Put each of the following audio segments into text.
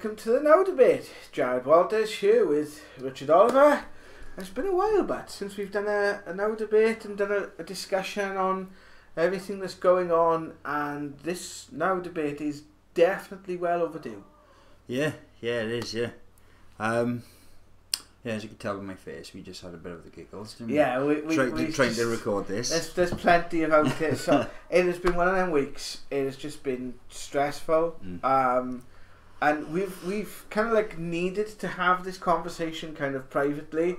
welcome to the Now Debate. Jared Walters here with Richard Oliver. It's been a while, but since we've done a Now Debate and done a discussion on everything that's going on, and this Now Debate is definitely well overdue. Yeah, it is, yeah. Yeah, as you can tell by my face, we just had a bit of the giggles, didn't we? Yeah, we trying to record this. There's plenty of out there. So it has been one of them weeks. It has just been stressful. And we've kind of like needed to have this conversation kind of privately,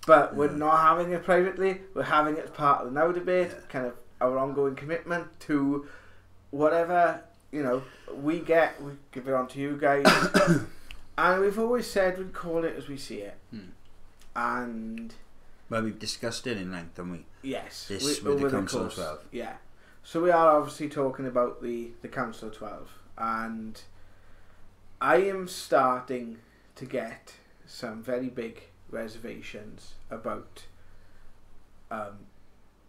but we're not having it privately. We're having it as part of the Now Debate, kind of our ongoing commitment to whatever, we get, we give it on to you guys. And we've always said we'd call it as we see it. And well, we've discussed it in length, haven't we? Yes. With the Council of 12. Yeah. So we are obviously talking about the Council of 12. And I am starting to get some very big reservations about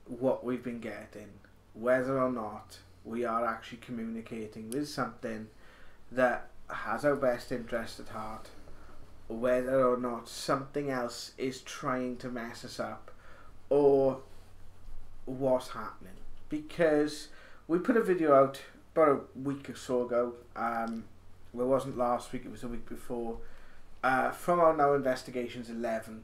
what we've been getting, whether or not we are actually communicating with something that has our best interest at heart, whether or not something else is trying to mess us up, or what's happening. Because we put a video out about a week or so ago, well, it wasn't last week, it was the week before, from our Now Investigations 11,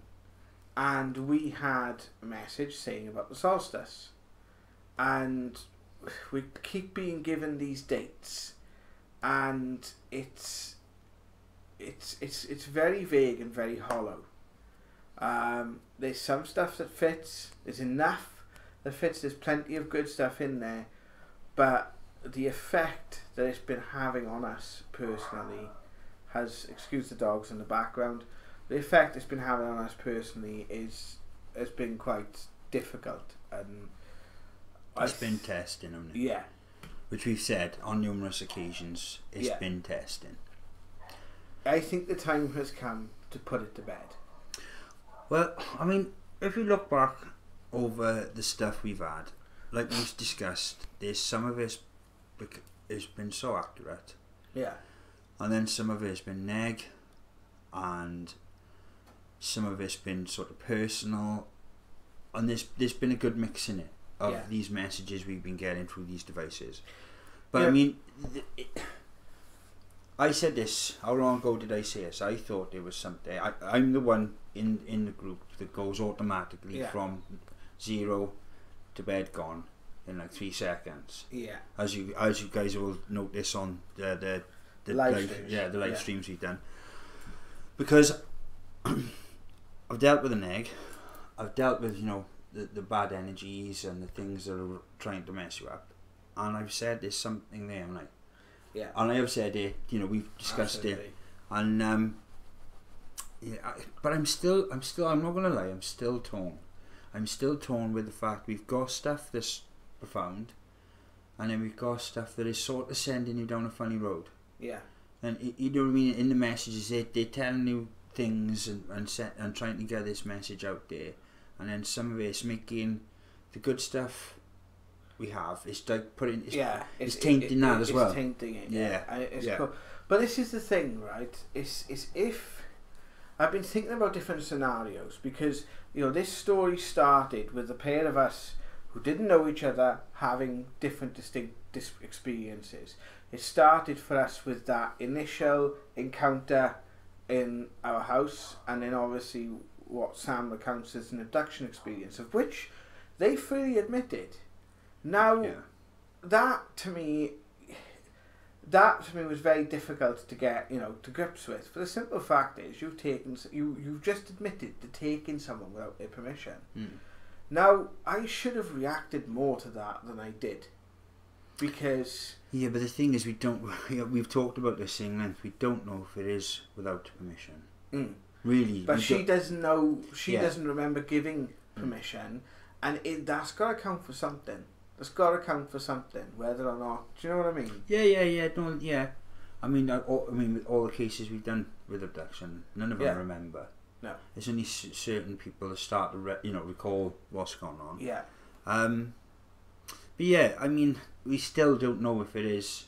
and we had a message saying about the solstice, and we keep being given these dates, and it's very vague and very hollow. There's some stuff that fits, there's enough that fits, there's plenty of good stuff in there, but the effect that it's been having on us personally has, excuse the dogs in the background, the effect it's been having on us personally has been quite difficult, and it's been testing, hasn't it? Yeah. Which we've said on numerous occasions, it's been testing. I think the time has come to put it to bed. Well, I mean, if we look back over the stuff we've had, like we've discussed, there's some of it's been so accurate. Yeah. And then some of it's been neg, and some of it's been sort of personal, and there's been a good mix in it of these messages we've been getting through these devices. But I mean, I said this, how long ago did I say this? I thought there was something, I'm the one in the group that goes automatically from 0 to bed gone in like 3 seconds. Yeah. As you guys will notice on the live streams. The live streams we've done. Because I've dealt with an egg, I've dealt with, the bad energies and the things that are trying to mess you up, and I've said there's something there, haven't I? Yeah. And I have said it, we've discussed it, and but I'm not gonna lie, I'm still torn. I'm still torn with the fact we've got stuff that's profound, and then we've got stuff that is sort of sending you down a funny road. Yeah. And you know what I mean? In the messages, they're telling you things and trying to get this message out there, and then some of it's making the good stuff we have. It's like putting it's tainting that as well. It's tainting it. Yeah. It's cool. But this is the thing, right? It's if I've been thinking about different scenarios, because this story started with a pair of us who didn't know each other having different distinct experiences. It started for us with that initial encounter in our house, and then obviously what Sam recounts as an abduction experience, of which they fully admitted. Now, that to me was very difficult to get, to grips with. For the simple fact is, you've just admitted to taking someone without their permission. Now, I should have reacted more to that than I did, because but the thing is, we've talked about this thing length. We don't know if it is without permission. Really, but she doesn't know. She doesn't remember giving permission, and that's got to count for something. It's got to count for something, whether or not. Do you know what I mean? Yeah. I mean, with all the cases we've done with abduction, none of them remember. No. It's only certain people that start to recall what's going on. Yeah. But yeah, I mean, we still don't know if it is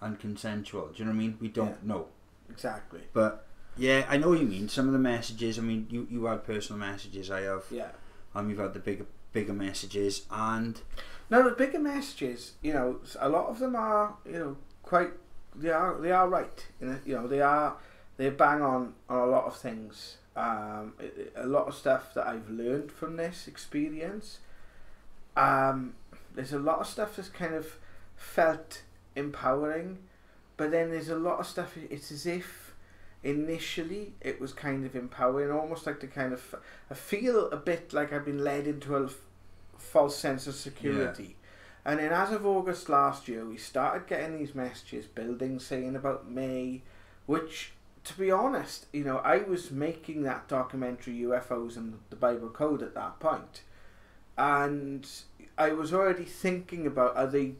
unconsensual. Do you know what I mean? We don't know. exactly. But yeah, I know what you mean. Some of the messages, I mean, you had personal messages, I have. Yeah. And we've had the bigger messages, and now the bigger messages, you know, a lot of them are, you know, quite. They are right. You know, they bang on a lot of things. A lot of stuff that I've learned from this experience. There's a lot of stuff that's kind of felt empowering, but then there's a lot of stuff. It's as if initially it was kind of empowering, almost like I feel a bit like I've been led into a false sense of security. Yeah. And then as of August last year, we started getting these messages building, saying about May, which, to be honest, you know, I was making that documentary UFOs and the Bible Code at that point, and I was already thinking about we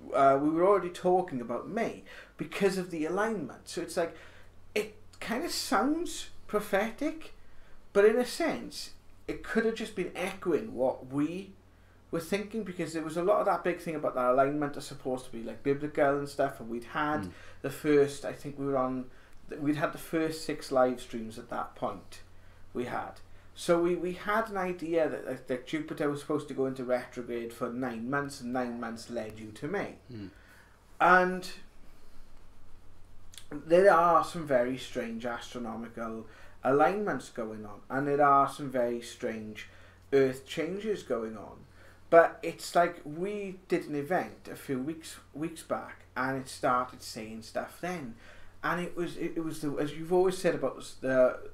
were already talking about May because of the alignment. So it's like, it kind of sounds prophetic, but in a sense, it could have just been echoing what we were thinking, because there was a lot of that big thing about that alignment is supposed to be like biblical and stuff, and we'd had the first, I think we'd had the first 6 live streams at that point. So we had an idea that Jupiter was supposed to go into retrograde for 9 months, and 9 months led you to May. And there are some very strange astronomical alignments going on, and there are some very strange earth changes going on. But it's like we did an event a few weeks back, and it started saying stuff then. And it was as you've always said about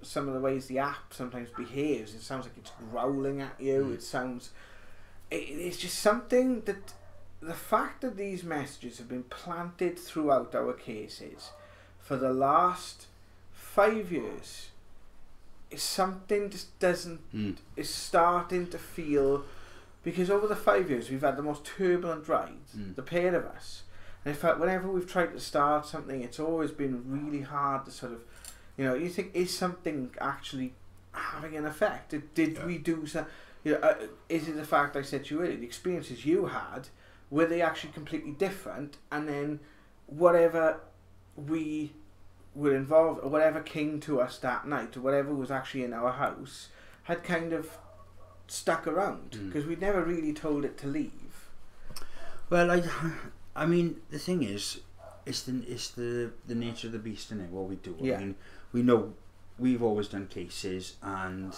some of the ways the app sometimes behaves. It sounds like it's growling at you. It's just something that the fact that these messages have been planted throughout our cases for the last 5 years is something just is starting to feel, because over the 5 years we've had the most turbulent rides, the pair of us. And in fact, whenever we've tried to start something, it's always been really hard to sort of, you know, you think, is something actually having an effect? Did we do something? You know, is it the fact I said to you earlier, the experiences you had, were they actually completely different? And then whatever we were involved, or whatever came to us that night, or whatever was actually in our house, had kind of stuck around, because we'd never really told it to leave. Well, I mean, the thing is, it's the nature of the beast, isn't it? What we do. Yeah. I mean, we know we've always done cases, and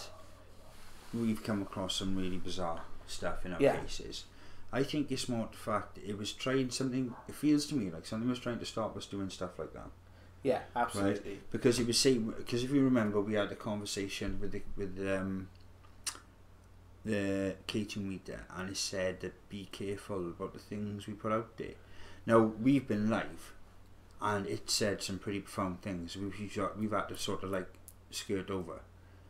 we've come across some really bizarre stuff in our cases. I think it's more the fact it was trying something. It feels to me like something was trying to stop us doing stuff like that. Yeah, absolutely. Right? Because it was saying, because if you remember, we had a conversation with the K2 meter, and it said that be careful about the things we put out there. Now, we've been live, and it said some pretty profound things. We've had to sort of like skirt over.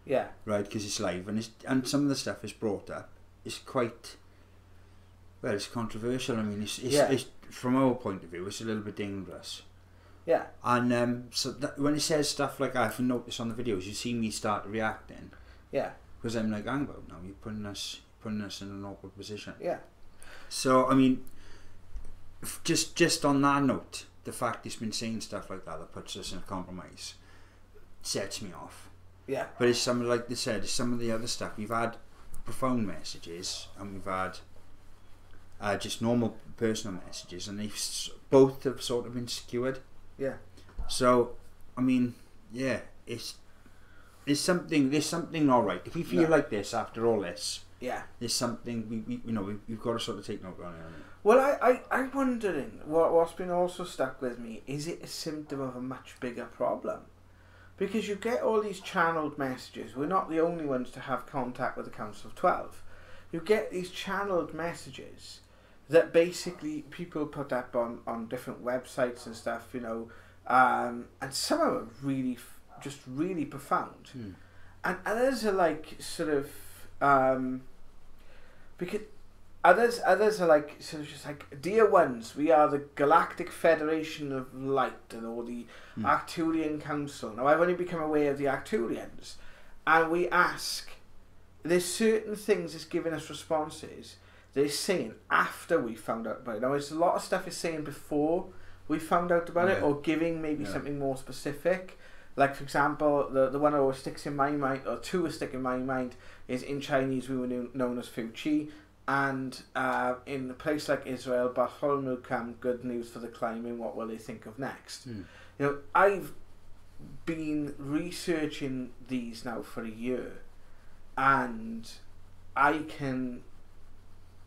Yeah. Right, because it's live, and some of the stuff is brought up is quite, well, it's controversial. I mean, it's from our point of view, it's a little bit dangerous. Yeah. And so when it says stuff like that, if you notice on the videos, you see me start reacting. Yeah. Because I'm like, hang about now, you're putting us in an awkward position. Yeah. So I mean, just on that note, the fact he's been saying stuff like that puts us in a compromise sets me off. Yeah. But it's some, like they said, it's some of the other stuff. We've had profound messages, and we've had just normal personal messages, and both have sort of been skewered. Yeah. So I mean, yeah, there's something all right. If you feel like this after all this, there's something we've got to sort of take note on it. Well, I'm wondering what's been also stuck with me, is it a symptom of a much bigger problem? Because you get all these channeled messages. We're not the only ones to have contact with the Council of 12. You get these channeled messages that basically people put up on different websites and stuff, you know, and some of them really just really profound, and others are like sort of because others are like sort of just like, dear ones, we are the Galactic Federation of Light, and or the Arcturian Council. Now, I've only become aware of the Arcturians, and we ask, there's certain things that's giving us responses they're saying after we found out about it. Now, there's a lot of stuff is saying before we found out about it, or giving maybe something more specific. Like, for example, the one that always sticks in my mind, or two that stick in my mind, is in Chinese we were known as Fu Chi, and in a place like Israel, Bartholomew come, good news for the climbing, what will they think of next? You know, I've been researching these now for a year, and I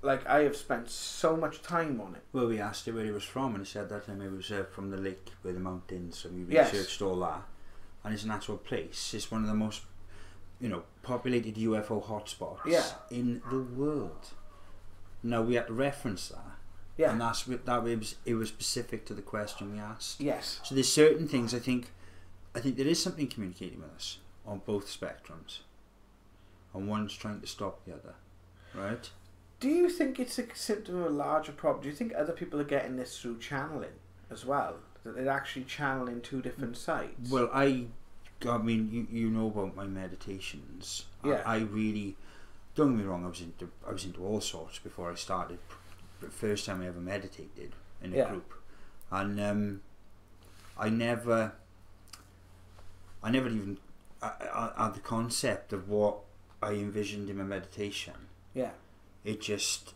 have spent so much time on it. Well, we asked him where he was from, and he said that time he was from the lake where the mountains, and we researched all that. And it's an actual place. It's one of the most, you know, populated UFO hotspots in the world. Now, we had to reference that. Yeah. And it was specific to the question we asked. Yes. So there's certain things I think there is something communicating with us on both spectrums. And one's trying to stop the other. Right? Do you think it's a symptom of a larger problem? Do you think other people are getting this through channeling as well? That they're actually channeling two different sides? Well, I mean, you know about my meditations. Yeah. I really, don't get me wrong, I was into all sorts before I started. The first time I ever meditated in a group, and I never even had the concept of what I envisioned in my meditation. Yeah. It just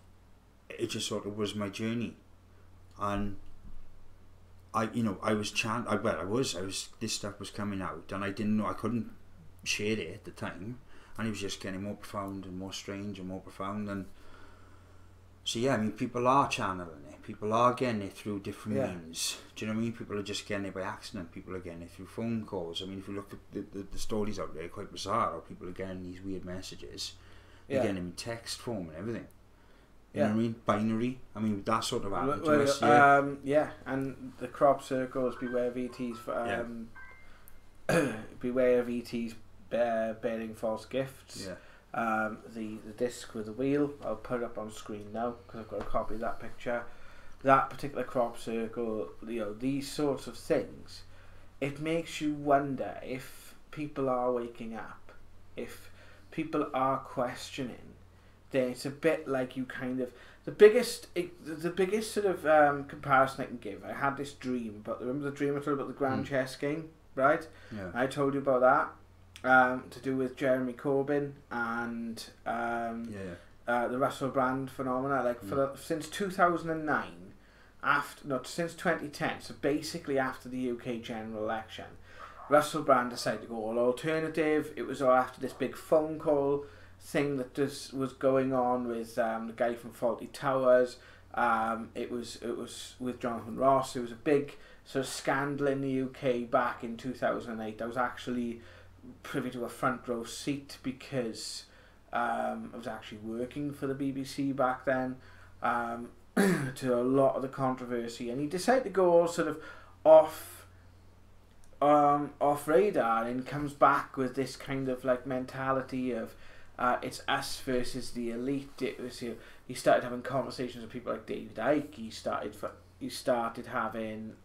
sort of was my journey, and this stuff was coming out, and I didn't know, I couldn't share it at the time, and it was just getting more profound and more strange and more profound. And so yeah, I mean, people are channeling it, people are getting it through different means. Do you know what I mean? People are just getting it by accident, people are getting it through phone calls. I mean, if you look at the stories out there, quite bizarre how people are getting these weird messages. They're getting them in text form and everything. You know what I mean? Binary. I mean, that sort of happened to us. Yeah, and the crop circles, beware of ETs. Beware of ETs bearing false gifts. Yeah. The disc with the wheel, I'll put it up on screen now because I've got a copy of that picture. That particular crop circle, you know, these sorts of things, it makes you wonder if people are waking up, if people are questioning. Then it's a bit like you kind of the biggest sort of comparison I can give. I had this dream, but remember the dream I told about the grand chess game, right? Yeah. I told you about that to do with Jeremy Corbyn and the Russell Brand phenomena. Like since 2009, since 2010. So basically after the UK general election, Russell Brand decided to go all alternative. It was all after this big phone call thing that was going on with the guy from Fawlty Towers. It was with Jonathan Ross. It was a big sort of scandal in the UK back in 2008. I was actually privy to a front row seat because I was actually working for the BBC back then. To a lot of the controversy, and he decided to go all sort of off radar, and comes back with this kind of like mentality of it's us versus the elite. It was, you know, he started having conversations with people like David Icke. He started having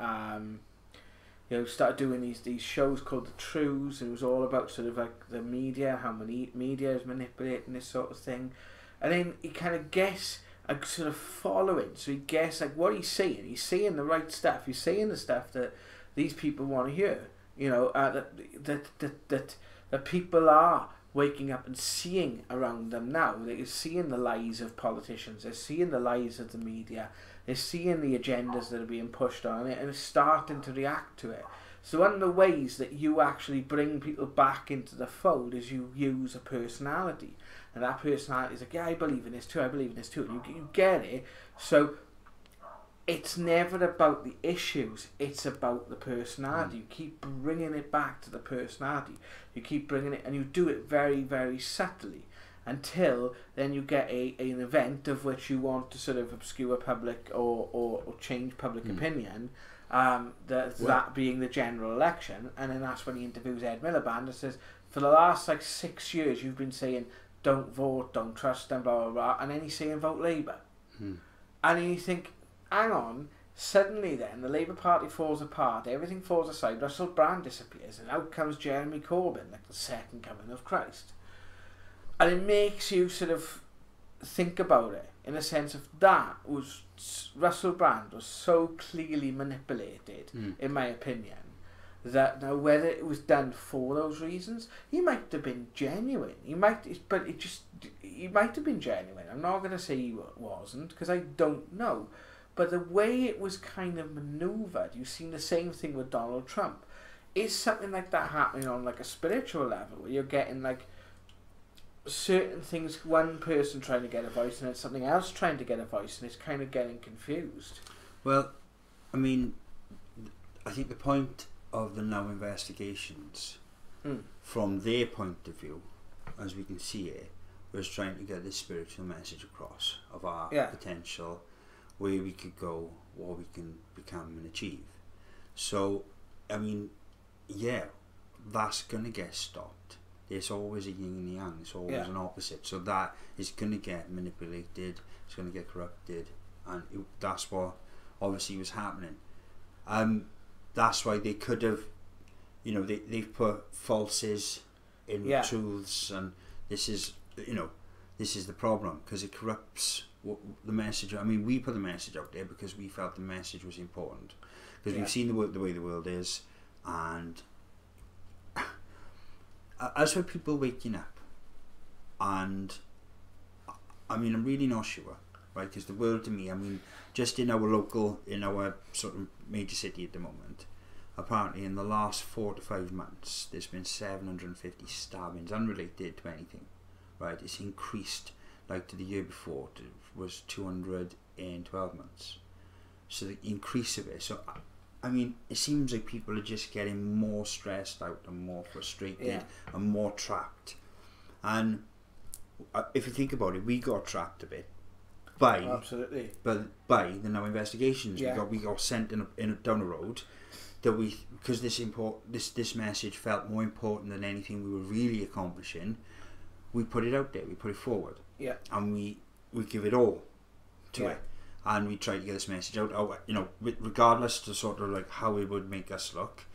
started doing these shows called The Truths. It was all about sort of like the media, how many media is manipulating this sort of thing, and then he kind of gets a sort of following. So he gets like what he's saying. He's saying the right stuff. He's saying the stuff that these people want to hear. You know, that people are waking up and seeing around them now. They're seeing the lies of politicians. They're seeing the lies of the media. They're seeing the agendas that are being pushed on it, and are starting to react to it. So one of the ways that you actually bring people back into the fold is you use a personality. And that personality is like, yeah, I believe in this too, I believe in this too. And you get it. So it's never about the issues, it's about the personality. You keep bringing it back to the personality. You keep bringing it, and you do it very, very subtly, until then you get an event of which you want to sort of obscure public or change public opinion, that being the general election. And then that's when he interviews Ed Miliband and says, for the last like 6 years you've been saying don't vote, don't trust them, blah blah blah, and then he's saying vote Labour. And then you think, hang on, suddenly then the Labour Party falls apart, everything falls aside, Russell Brand disappears, and out comes Jeremy Corbyn, like the second coming of Christ. And it makes you sort of think about it in a sense of that was Russell Brand was so clearly manipulated, in my opinion, that now whether it was done for those reasons, he might have been genuine. He might have been genuine. I'm not going to say he wasn't because I don't know. But the way it was kind of manoeuvred, you've seen the same thing with Donald Trump. Is something like that happening on like a spiritual level where you're getting like certain things, one person trying to get a voice and then something else trying to get a voice, and it's kind of getting confused? Well, I mean, I think the point of the now investigations, from their point of view, as we can see it, was trying to get this spiritual message across of our potential, where we could go, what we can become and achieve. So, I mean, yeah, that's going to get stopped. There's always a yin and yang, there's always an opposite. So that is going to get manipulated, it's going to get corrupted, and that's what obviously was happening. That's why they could have, you know, they've put falses in truths, and this is, you know, this is the problem, because it corrupts the message. I mean, we put the message out there because we felt the message was important, because we've seen the way the world is, and as for people waking up, and I mean, I'm really not sure, right, because the world to me, I mean, just in our sort of major city at the moment, apparently in the last 4 to 5 months there's been 750 stabbings unrelated to anything, right? It's increased, like to the year before it was 200 in 12 months, so the increase of it. So I mean, it seems like people are just getting more stressed out and more frustrated and more trapped. And if you think about it, we got trapped a bit by the now investigations. We got sent down a road that because this message felt more important than anything we were really accomplishing. We put it out there, we put it forward, and we give it all to it. And we try to get this message out, you know, regardless to sort of like how it would make us look,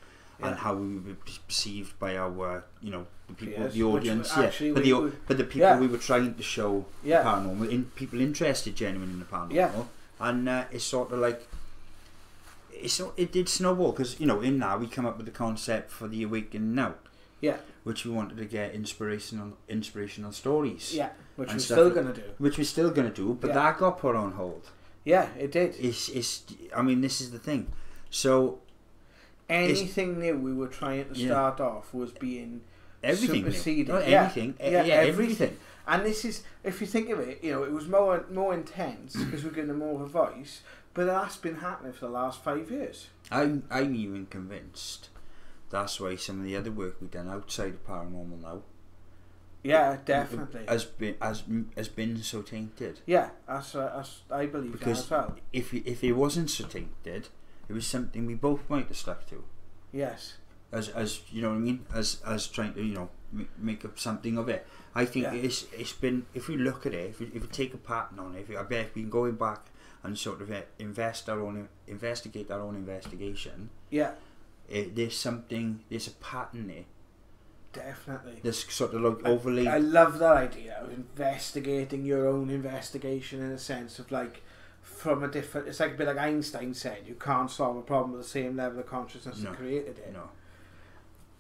and how we would be perceived by our, you know, the people, the audience, but the people we were trying to show paranormal, people interested genuinely in the paranormal, and it's sort of like, it did snowball, because, you know, in that we come up with the concept for the Awakening Now, which we wanted to get inspirational stories, which we're still going to do, but that got put on hold. Yeah, it did. I mean, this is the thing. So anything new we were trying to start off was being superseded. Everything. And this is, if you think of it, you know, it was more intense because we're getting more of a voice, but that's been happening for the last 5 years. I'm even convinced that's why some of the other work we've done outside of Paranormal Now, definitely has been so tainted. I believe because that as well. If it wasn't so tainted, it was something we both might have stuck to. Yes. As you know what I mean, as trying to, you know, make up something of it. I think it's been, if we look at it, if we take a pattern on it, I bet if we can go back and sort of investigate our own investigation. There's a pattern there. Definitely. This sort of like overlay. I love that idea of investigating your own investigation, in a sense of like, from a different, it's like a bit like Einstein said, you can't solve a problem with the same level of consciousness that created it. No.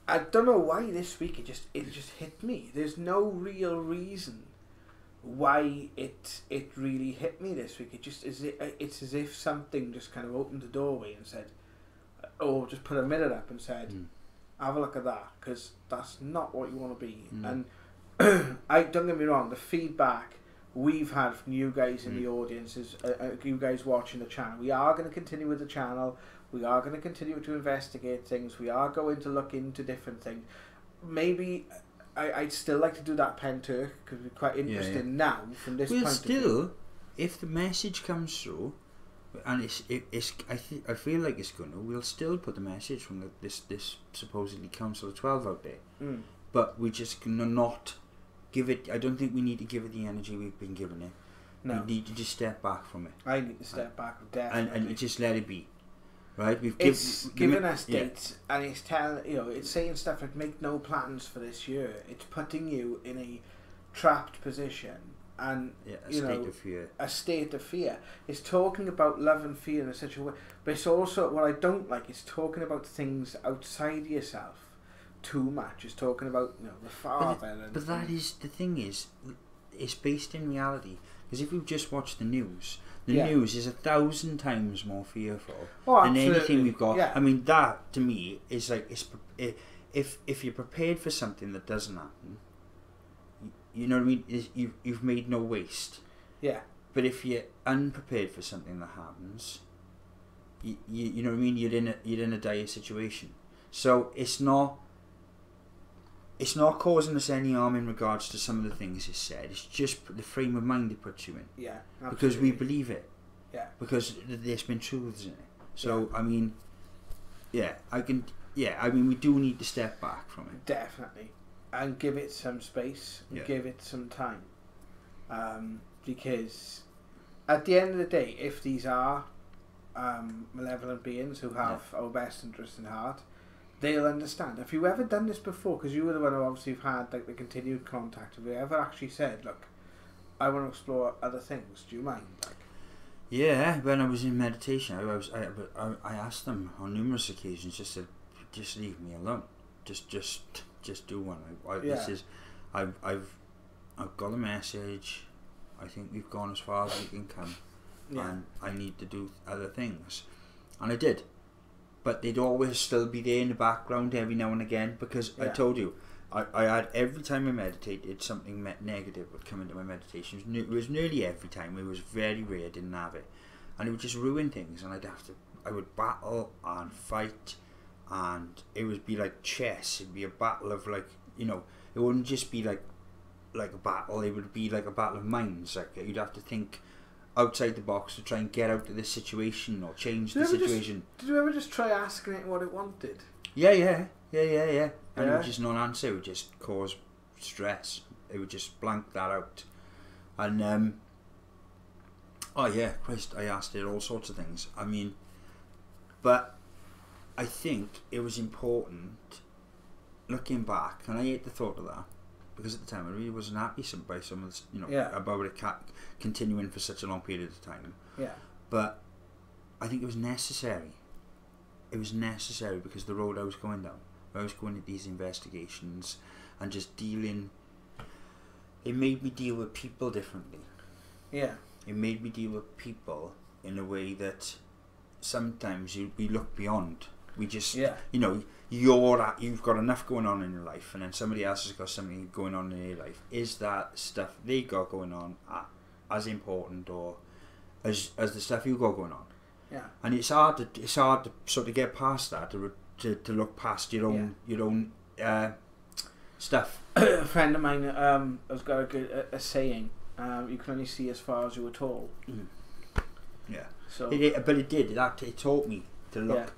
I don't know why this week it just hit me. There's no real reason why it really hit me this week. It's as if something just kind of opened the doorway and said, or just put a mirror up and said, have a look at that, because that's not what you want to be. And don't get me wrong, the feedback we've had from you guys in the audience is you guys watching the channel. We are going to continue with the channel. We are going to continue to investigate things. We are going to look into different things. Maybe I'd still like to do that pen Turk, because we're quite interested now from this point of view. If the message comes through, and I feel like it's gonna, we'll still put the message from this supposedly Council of 12 out there, but we just gonna not give it. I don't think we need to give it the energy we've been giving it. No, we need to just step back from it. I need to step back, definitely, and just let it be. Right, it's given us dates, and it's telling, you know, it's saying stuff like make no plans for this year. It's putting you in a trapped position and a state of fear. A state of fear. It's talking about love and fear in such a way, but it's also, what I don't like, it's talking about things outside yourself too much. It's talking about the father. But that is the thing, is it's based in reality. Because if you just watch the news is 1,000 times more fearful than anything we've got. Yeah. I mean, that to me is like, if you're prepared for something that doesn't happen, you know what I mean, you've made no waste. Yeah. But if you're unprepared for something that happens, you know what I mean, you're in a dire situation. So it's not causing us any harm in regards to some of the things it's said. It's just the frame of mind it puts you in. Yeah, absolutely. Because we believe it. Yeah. Because there's been truths in it. So, I mean, I mean, we do need to step back from it. Definitely. And give it some space. And give it some time. Because at the end of the day, if these are malevolent beings who have our best interest in heart, they'll understand. Have you ever done this before? Because you were the one who obviously have had like the continued contact. Have you ever actually said, look, I want to explore other things? Do you mind? Like, yeah, when I was in meditation, I asked them on numerous occasions, just to just leave me alone. Just do one. This is, I've got a message. I think we've gone as far as we can come, and I need to do other things, and I did. But they'd always still be there in the background every now and again, because I told you, I had, every time I meditated, something negative would come into my meditations. It was nearly every time. It was very rare I didn't have it, and it would just ruin things, and I would battle and fight, and it would be like chess. It'd be a battle of, like, it wouldn't just be like a battle. It would be like a battle of minds. Like, you'd have to think outside the box to try and get out of this situation or change the situation. Did you ever just try asking it what it wanted? Yeah. And it would just not answer. It would just cause stress. It would just blank that out. And Christ, I asked it all sorts of things. I mean, but I think it was important, looking back, and I hate the thought of that, because at the time I really wasn't happy by some of this, about it continuing for such a long period of time. Yeah. But I think it was necessary. It was necessary because the road I was going down, I was going to these investigations and just dealing. It made me deal with people differently. Yeah. It made me deal with people in a way that sometimes we look beyond. We just, you've got enough going on in your life, and then somebody else has got something going on in their life. Is that stuff they got going on as important or as the stuff you got going on? Yeah. And it's hard to sort of get past that, to look past your own stuff. A friend of mine has got a saying: "You can only see as far as you were tall." Mm. Yeah. So, it taught me to look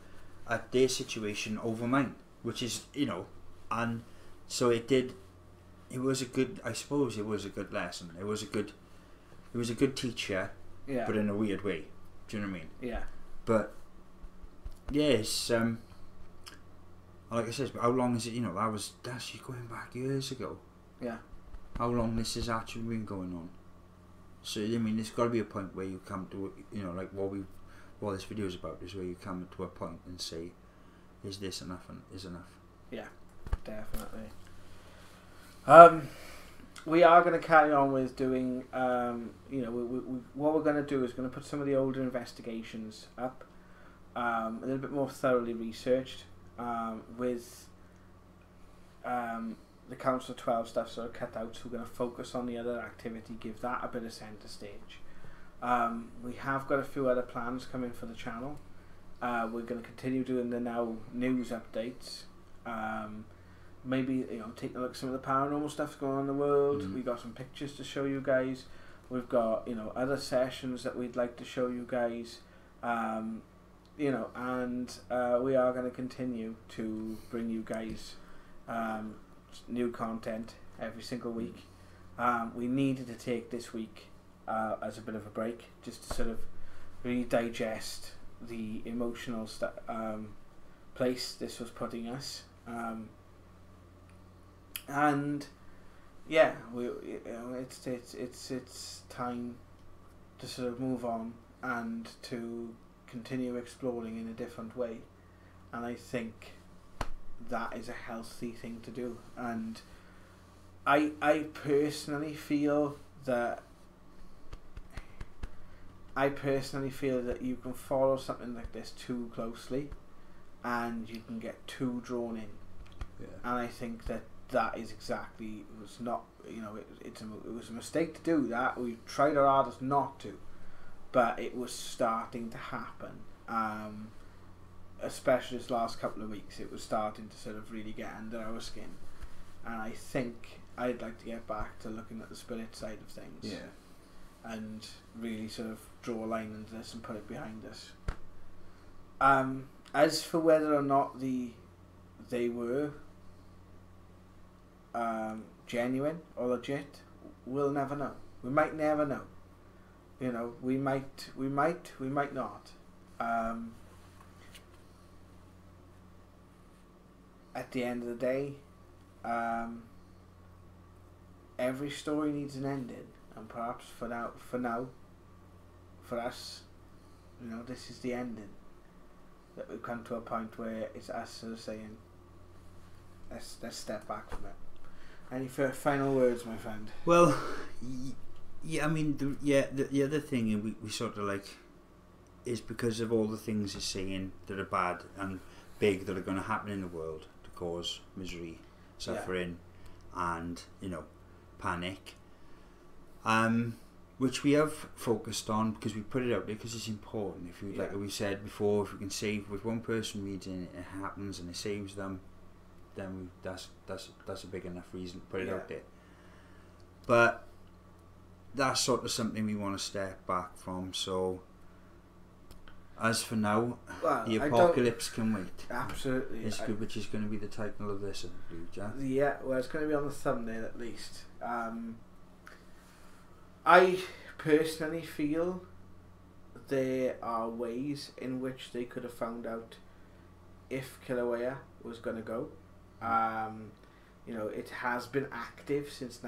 at their situation over mine, which is, and so it did. It was a good. I suppose it was a good lesson. It was a good teacher, but in a weird way. Do you know what I mean? Yeah. But yes, like I said, how long is it? That's going back years ago. Yeah. How long this has actually been going on? So I mean, there's got to be a point where you come to, like what this video is about, is where you come to a point and say, is this enough and is enough? Yeah, definitely. We are going to carry on with doing, what we're going to do is going to put some of the older investigations up, a little bit more thoroughly researched, with the Council of 12 stuff sort of cut out, so we're going to focus on the other activity, give that a bit of centre stage. We have got a few other plans coming for the channel. We're going to continue doing the now news updates. Maybe take a look at some of the paranormal stuff going on in the world. We got some pictures to show you guys. We've got other sessions that we'd like to show you guys. And we are going to continue to bring you guys new content every single week. We needed to take this week as a bit of a break, just to sort of really digest the emotional place this was putting us. And yeah, it's time to sort of move on and to continue exploring in a different way, and I think that is a healthy thing to do. And I personally feel that you can follow something like this too closely, and you can get too drawn in. Yeah. And I think that is exactly, it was not, you know, it was a mistake to do that. We tried our hardest not to, but it was starting to happen. Especially this last couple of weeks, it was starting to sort of really get under our skin. And I think I'd like to get back to looking at the spirit side of things. Yeah. And really sort of draw a line into this and put it behind us. As for whether or not they were genuine or legit, we'll never know. We might never know. You know, we might not. At the end of the day, every story needs an ending, and perhaps for now, for us, you know, this is the ending. That we've come to a point where it's us sort of saying, let's step back from it. Any final words, my friend? Well, yeah, I mean, the other thing we sort of like is because of all the things it's saying that are bad and big that are going to happen in the world to cause misery, suffering, and, you know, panic. Which we have focused on because we put it out there because it's important. If you like we said before, if we can save, if one person reads it, it happens and it saves them, then that's a big enough reason to put it out there. But that's sort of something we want to step back from. So as for now, the apocalypse can wait. Absolutely, Which is going to be the title of this, I believe, Jack. Yeah, well, it's going to be on the thumbnail at least. I personally feel there are ways in which they could have found out if Kilauea was going to go. You know, it has been active since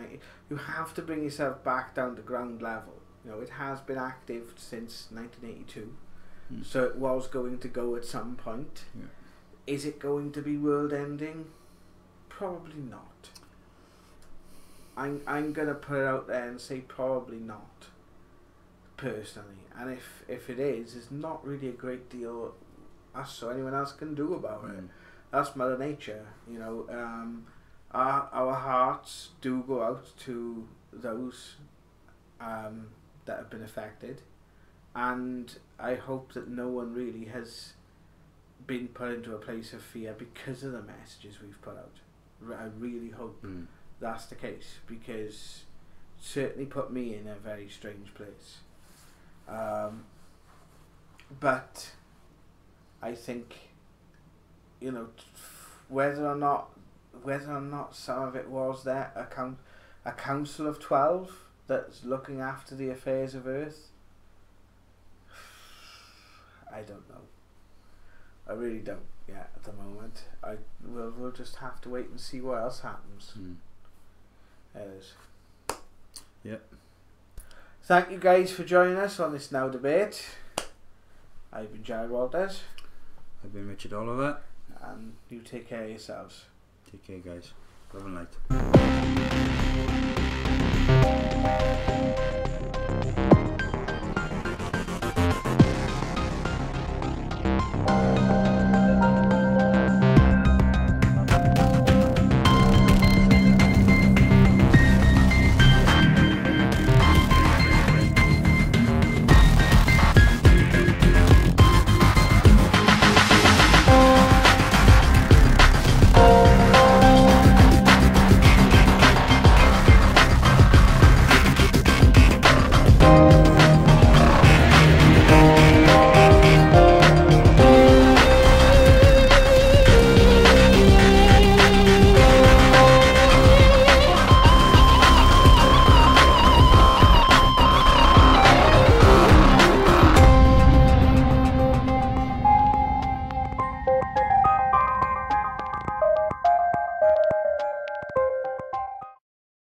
you have to bring yourself back down to ground level. You know, it has been active since 1982, so it was going to go at some point. Yeah. Is it going to be world ending? Probably not. I'm gonna put it out there and say probably not, personally. And if it is, there's not really a great deal us or anyone else can do about it. That's Mother Nature, you know. Our hearts do go out to those that have been affected, and I hope that no one really has been put into a place of fear because of the messages we've put out. I really hope that's the case, because it certainly put me in a very strange place. But I think, you know, whether or not some of it was there, a council of 12 that's looking after the affairs of Earth, I don't know. I really don't yet at the moment. We'll just have to wait and see what else happens. It is. Yep. Thank you guys for joining us on this Now Debate. I've been Jared Walters. I've been Richard Oliver. And you take care of yourselves. Take care, guys. Love and light.